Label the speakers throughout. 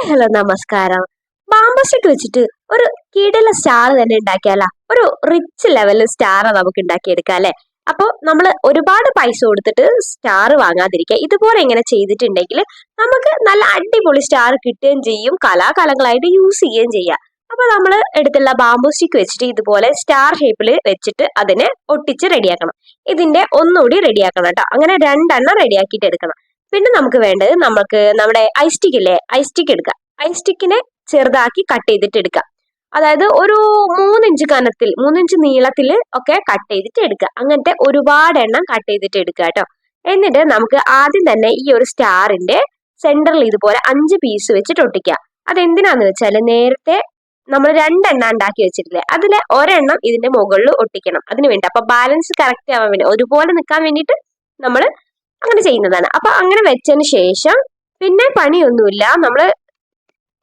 Speaker 1: Hello നമസ്കാരം. Bamboo stick വെച്ചിട്ട് ഒരു കിടില സ്റ്റാർ തന്നെ ഉണ്ടാക്കിയാലോ? ഒരു റിച്ച് ലെവലിൽ സ്റ്റാർ നമുക്ക് ഉണ്ടാക്കിയെടുക്കാം അല്ലെ? അപ്പൊ നമ്മൾ ഒരുപാട് പൈസ കൊടുത്തിട്ട് സ്റ്റാർ വാങ്ങാതിരിക്കുക. ഇതുപോലെ ഇങ്ങനെ ചെയ്തിട്ടുണ്ടെങ്കിൽ നമുക്ക് നല്ല അടിപൊളി സ്റ്റാർ കിട്ടുകയും ചെയ്യും, കലാകാലങ്ങളായിട്ട് യൂസ് ചെയ്യുകയും ചെയ്യാം. അപ്പൊ നമ്മൾ എടുത്തുള്ള ബാംബൂ സ്റ്റിക്ക് വെച്ചിട്ട് ഇതുപോലെ സ്റ്റാർ ഷേപ്പിൽ വെച്ചിട്ട് അതിനെ ഒട്ടിച്ച് റെഡിയാക്കണം. ഇതിന്റെ ഒന്നുകൂടി റെഡിയാക്കണം കേട്ടോ. അങ്ങനെ രണ്ടെണ്ണം റെഡിയാക്കിയിട്ട് എടുക്കണം. പിന്നെ നമുക്ക് വേണ്ടത് നമ്മുടെ ഐസ്റ്റിക് ഇല്ലേ, ഐസ്റ്റിക് എടുക്കുക. ഐസ്റ്റിക്കിനെ ചെറുതാക്കി കട്ട് ചെയ്തിട്ട് എടുക്കുക. അതായത് ഒരു 3 ഇഞ്ച് കനത്തിൽ, 3 ഇഞ്ച് നീളത്തിൽ ഒക്കെ കട്ട് ചെയ്തിട്ട് എടുക്കുക. അങ്ങനത്തെ ഒരുപാട് എണ്ണം കട്ട് ചെയ്തിട്ട് എടുക്കുക കേട്ടോ. എന്നിട്ട് നമുക്ക് ആദ്യം തന്നെ ഈ ഒരു സ്റ്റാറിന്റെ സെന്ററിൽ ഇതുപോലെ 5 പീസ് വെച്ചിട്ട് ഒട്ടിക്കുക. അതെന്തിനാന്ന് വെച്ചാൽ നേരത്തെ നമ്മൾ 2 എണ്ണം ഉണ്ടാക്കി വെച്ചിട്ടില്ലേ, അതിലെ ഒരെണ്ണം ഇതിന്റെ മുകളിൽ ഒട്ടിക്കണം. അതിന് വേണ്ടി അപ്പൊ ബാലൻസ് കറക്റ്റ് ആവാൻ വേണ്ടി, ഒരുപോലെ നിൽക്കാൻ വേണ്ടിയിട്ട് നമ്മൾ അങ്ങനെ ചെയ്യുന്നതാണ്. അപ്പൊ അങ്ങനെ വെച്ചതിന് ശേഷം പിന്നെ പണിയൊന്നുമില്ല. നമ്മൾ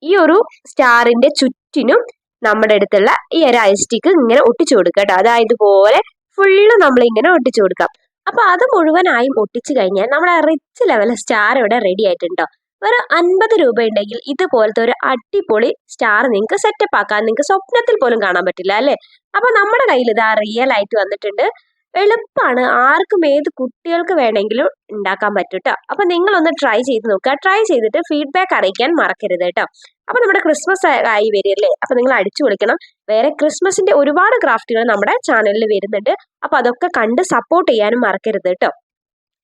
Speaker 1: ഈ ഒരു സ്റ്റാറിന്റെ ചുറ്റിനും നമ്മുടെ അടുത്തുള്ള ഈ ഒരു ഐസ്റ്റിക്ക് ഇങ്ങനെ ഒട്ടിച്ചു കൊടുക്കുക കേട്ടോ. അതായത് പോലെ ഫുള്ള് നമ്മൾ ഇങ്ങനെ ഒട്ടിച്ചു കൊടുക്കാം. അപ്പൊ അത് മുഴുവനായും ഒട്ടിച്ചു കഴിഞ്ഞാൽ നമ്മുടെ റിച്ച് ലെവൽ സ്റ്റാർ ഇവിടെ റെഡി ആയിട്ടുണ്ടോ. ഒരു 50 രൂപ ഉണ്ടെങ്കിൽ ഇതുപോലത്തെ ഒരു അടിപൊളി സ്റ്റാർ നിങ്ങൾക്ക് സെറ്റപ്പ് ആക്കാൻ നിങ്ങൾക്ക് സ്വപ്നത്തിൽ പോലും കാണാൻ പറ്റില്ല അല്ലെ? അപ്പൊ നമ്മുടെ കയ്യിൽ ഇതാ റിയൽ ആയിട്ട് വന്നിട്ടുണ്ട്. എളുപ്പമാണ്, ആർക്കും ഏത് കുട്ടികൾക്ക് വേണമെങ്കിലും ഉണ്ടാക്കാൻ പറ്റും കേട്ടോ. അപ്പൊ നിങ്ങളൊന്ന് ട്രൈ ചെയ്ത് നോക്കുക. ട്രൈ ചെയ്തിട്ട് ഫീഡ്ബാക്ക് അറിയിക്കാൻ മറക്കരുത് കേട്ടോ. അപ്പൊ നമ്മുടെ ക്രിസ്മസ് ആയി വരികയല്ലേ, അപ്പൊ നിങ്ങൾ അടിച്ചു പൊളിക്കണം. വേറെ ക്രിസ്മസിന്റെ ഒരുപാട് ക്രാഫ്റ്റുകൾ നമ്മുടെ ചാനലിൽ വരുന്നുണ്ട്. അപ്പൊ അതൊക്കെ കണ്ട് സപ്പോർട്ട് ചെയ്യാനും മറക്കരുത് കേട്ടോ.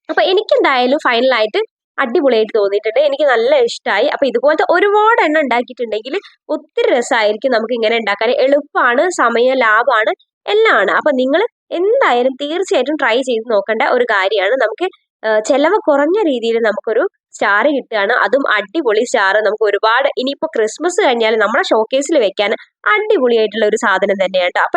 Speaker 1: അപ്പൊ എനിക്ക് എന്തായാലും ഫൈനലായിട്ട് അടിപൊളിയായിട്ട് തോന്നിയിട്ടുണ്ട്. എനിക്ക് നല്ല ഇഷ്ടമായി. അപ്പൊ ഇതുപോലത്തെ ഒരുപാട് എണ്ണം ഉണ്ടാക്കിയിട്ടുണ്ടെങ്കിൽ ഒത്തിരി രസമായിരിക്കും. നമുക്ക് ഇങ്ങനെ ഉണ്ടാക്കാൻ എളുപ്പമാണ്, സമയ ലാഭമാണ്, എല്ലാം ആണ്. അപ്പൊ നിങ്ങൾ എന്തായാലും തീർച്ചയായിട്ടും ട്രൈ ചെയ്ത് നോക്കേണ്ട ഒരു കാര്യമാണ്. നമുക്ക് ചെലവ് കുറഞ്ഞ രീതിയിൽ നമുക്കൊരു സ്റ്റാർ കിട്ടുകയാണ്. അതും അടിപൊളി സ്റ്റാർ. നമുക്ക് ഒരുപാട് ഇനിയിപ്പോ ക്രിസ്മസ് കഴിഞ്ഞാൽ നമ്മുടെ ഷോക്കേസിൽ വെക്കാൻ അടിപൊളിയായിട്ടുള്ള ഒരു സാധനം തന്നെയാണ് കേട്ടോ. അപ്പൊ